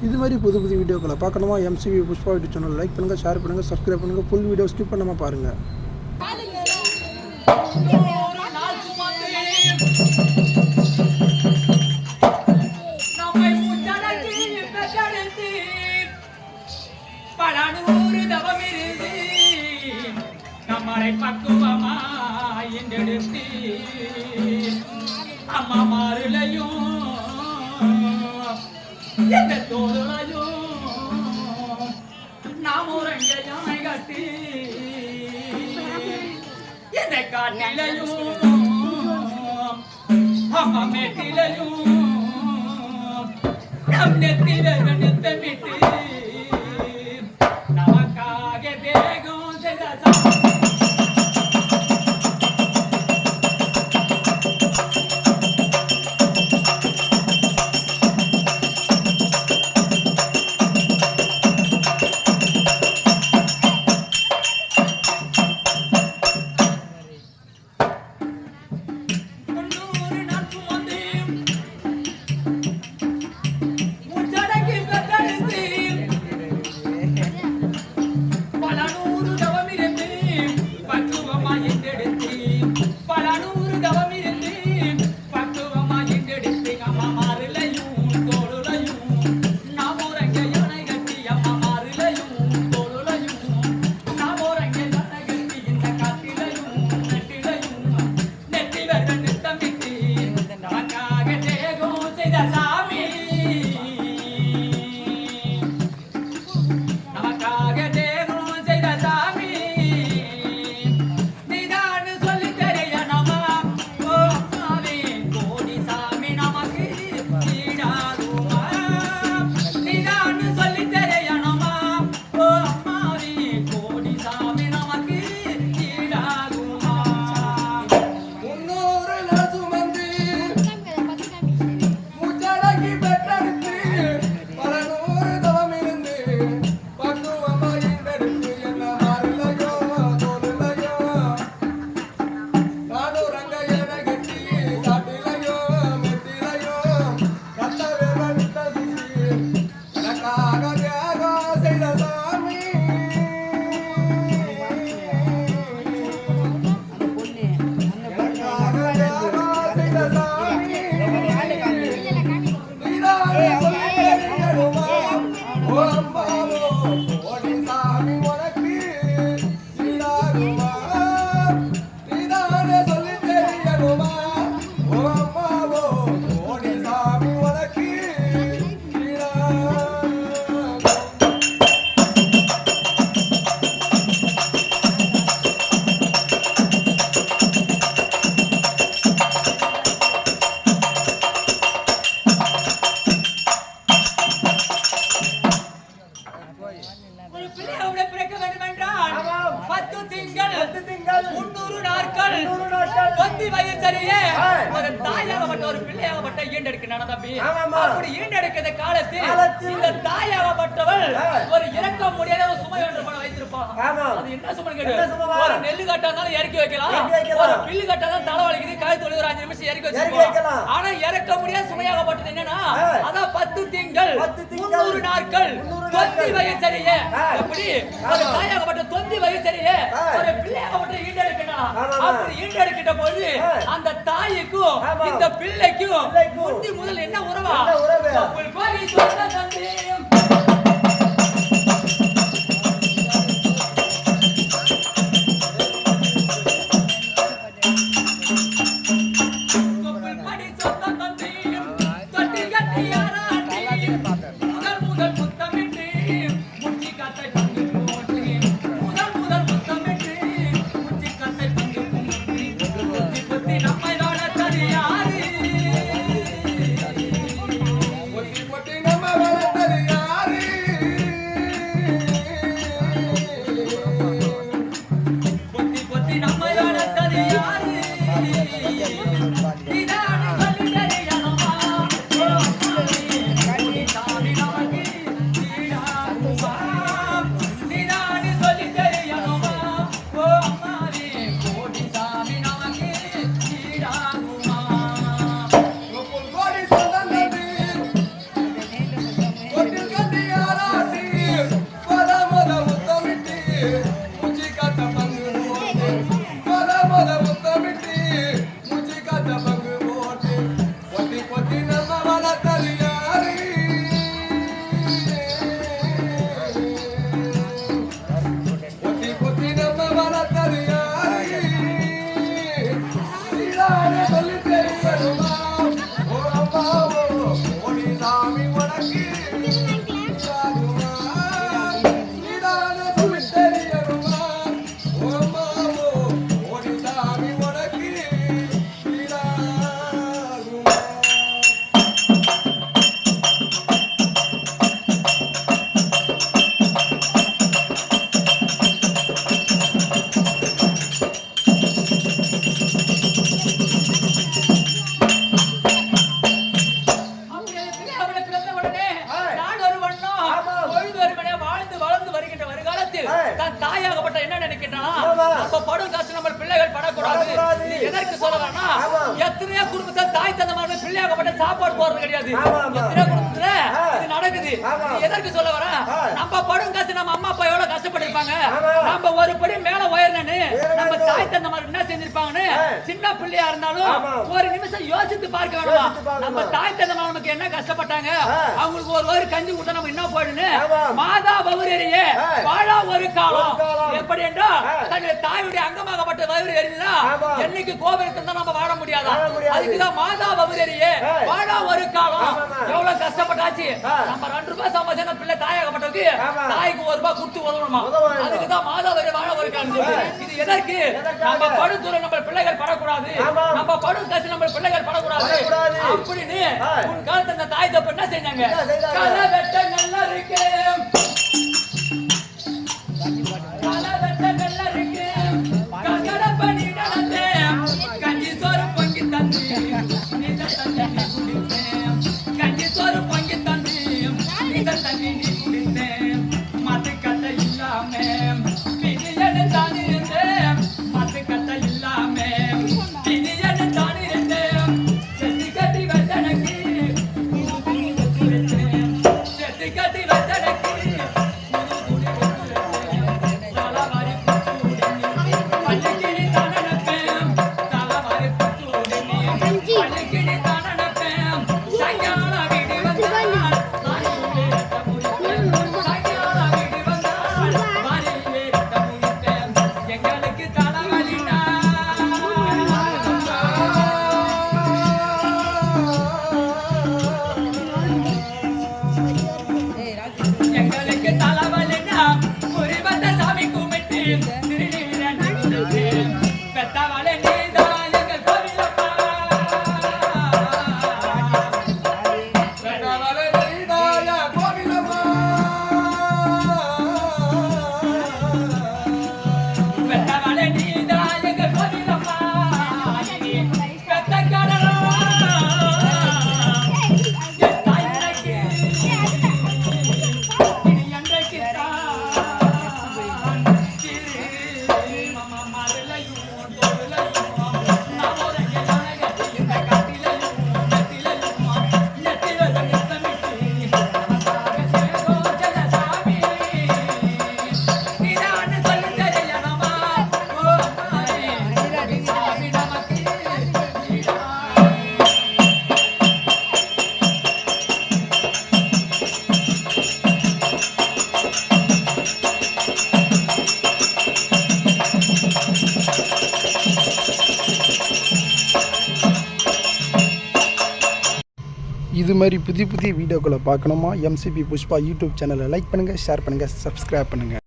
இது மாதிரி புது புது வீடியோக்களை பார்க்கணுமா MCV Pushpa YouTube channel like பண்ணுங்கள், ஷேர் பண்ணுங்கள், சப்ஸ்கிரைப் பண்ணுங்கள். ஃபுல் வீடியோ ஸ்கிப் பண்ணாமல் பாருங்கள். நம்மளை பக்குவமாய் என்றெடுத்து அம்மா மாறுலையும் எந்த தோதுலையும் நாம் உறங்க யானை கட்டி எந்த காட்டிலையும் அம்மா மேட்டிலையும் நம் நெத்தில நித்தமிட்டு நமக்காக தேகம் செய்த இந்த தாயாகப்பட்டவள் ஒரு இறக்க முடியாத ஒரு சுமை ஒன்று வைத்திருப்பான். அது என்ன சுமை கேட்டு ஒரு நெல்லு கட்டாலும் இறக்கி வைக்கலாம், ஒரு பில்லு கட்டாலும் தலை வலிக்குது கழுத்து வலி ஒரு 5 நிமிஷம் இறக்கி வச்சிருக்கலாம். ஆனா இறக்க முடியாத சுமையாகப்பட்டது என்னன்னா அதான் 10 திங்கள் 300 நாட்கள் தொந்தி வயசரிய. எப்படி ஒரு தாயாகப்பட்ட தொந்தி வயசரிய ஒரு பிள்ளையாகப்பட்ட ஈண்டெடுக்கணும். அப்படி ஈண்டெடுக்கிட்ட போது அந்த தாய்க்கும் இந்த பிள்ளைக்கும் முந்தி முதல் என்ன உறவா? பிள்ளைகள் படக்கூடாது. இது எதற்கு சொல்ல வரேன்னா, எத்தனையோ குடும்பத்துல தாய் தந்தை பிள்ளையாகப்பட்ட சாப்பாடு போறது கிடையாது. எத்தனையோ குடும்பத்துல இது நடக்குது. எதற்கு சொல்ல வரேன், நம்ம படும் காசு நம்ம அம்மா அப்பா எவ்வளவு கஷ்டப்பட்டிருப்பாங்க, நம்ம ஒரு படி மேல உயரணும்னு நம்ம தாய் தந்தை என்ன செஞ்சிருப்பாங்கன்னு சின்ன பிள்ளையா இருந்தாலும் ஒரு நிமிஷம் யோசித்து பார்க்க வேணுமா? நம்ம தாய் தந்தை நமக்கு என்ன கஷ்டப்பட்டாங்க, அவங்களுக்கு ஒரு கஞ்சி கொடுத்தா நம்ம என்ன போயிடுன்னு மாதா பவுரேரியே வாழா ஒரு காலம். எப்படி என்றால் தன்னுடைய தாயுடைய அங்கமாகப்பட்ட வயிறு எரிஞ்சா என்னைக்கு கோபுரத்தை தான் நம்ம வாழ முடியாதா? அதுக்குதான் மாதா பவுரேரியே வாழா ஒரு காலம். எவ்வளவு கஷ்டப்பட்டாச்சு. நம்ம 2 ரூபாய் சம்பாதிச்சா பிள்ளை தாயாகப்பட்டதுக்கு தாய்க்கு 1 ரூபாய் கொடுத்து உதவணுமா? அதுக்குதான் மாதா வாழ ஒரு காலம். இது எதற்கு? நம்ம படுத்துற நம்ம பிள்ளைகள் படக்கூடாது, நம்ம படும் காசு நம்ம பிள்ளைகள் படக்கூடாது அப்படின்னு உன் காலத்துல அந்த தாய் தப்பு என்ன செஞ்சாங்க? களை வெட்ட நல்லா இருக்கு, களை வெட்ட நல்லா இருக்கு, கங்கட பண்ணி நடந்தேன், கஞ்சி சோறு பொங்கி தந்து நீத தண்ணி நீ குடித்தேன், கஞ்சி சோறு பொங்கி தந்து நீத தண்ணி நீ குடித்தேன், மத்து கட்டை இல்லாம பிடியன்னு தான் இருந்தேன், மத்து கட்டை இல்லாம பிடியன்னு தான் இருந்தேன், செத்தி கட்டி வச்சனக்கு செத்தி கட்டி வச்சனக்கு தலவாரி பள்ளிக்கிடி தானப்பேன், தலவாரி பள்ளிக்கிடி தானப்பேன், சாயங்கால வீடு வந்தால் வாரியிலே ரத்த முடிப்பேன், சாயங்கால வீடு வந்தால் வாரியிலே ரத்த முடிப்பேன், எங்களுக்கு தலைவலினா எங்களுக்கு தலைவலினா முறிவந்த சாமி கும்பிட்டு திருநீரன் குடித்தேன், பெத்தவளே நீதான் எங்கள் கோவிலப்பா, பெத்தவளே நீதான் என் கோவிலப்பா, பெத்தவளே நீதான் எங்கள் கோவிலப்பா, இனி பெத்த கடலா என் தாய் எனக்கு இனி என்றைக்கு தான் திரு மாமா மதுளையும் தோளையும் நான் உறங்க நாயகி இந்த காட்டிலையும் நெத்தில நித்தமிட்டு மசாக சேகோ ஜலசாமி நீதான்னு சொல்லி தெரியணுமா? ஓ அம்மாடி சாமி நமக்கு நீதான். இது மாதிரி புதிய வீடியோக்களை பார்க்கணுமா? எம்சிபி புஷ்பா யூடியூப் சேனலை லைக் பண்ணுங்கள், ஷேர் பண்ணுங்கள், சப்ஸ்கிரைப் பண்ணுங்கள்.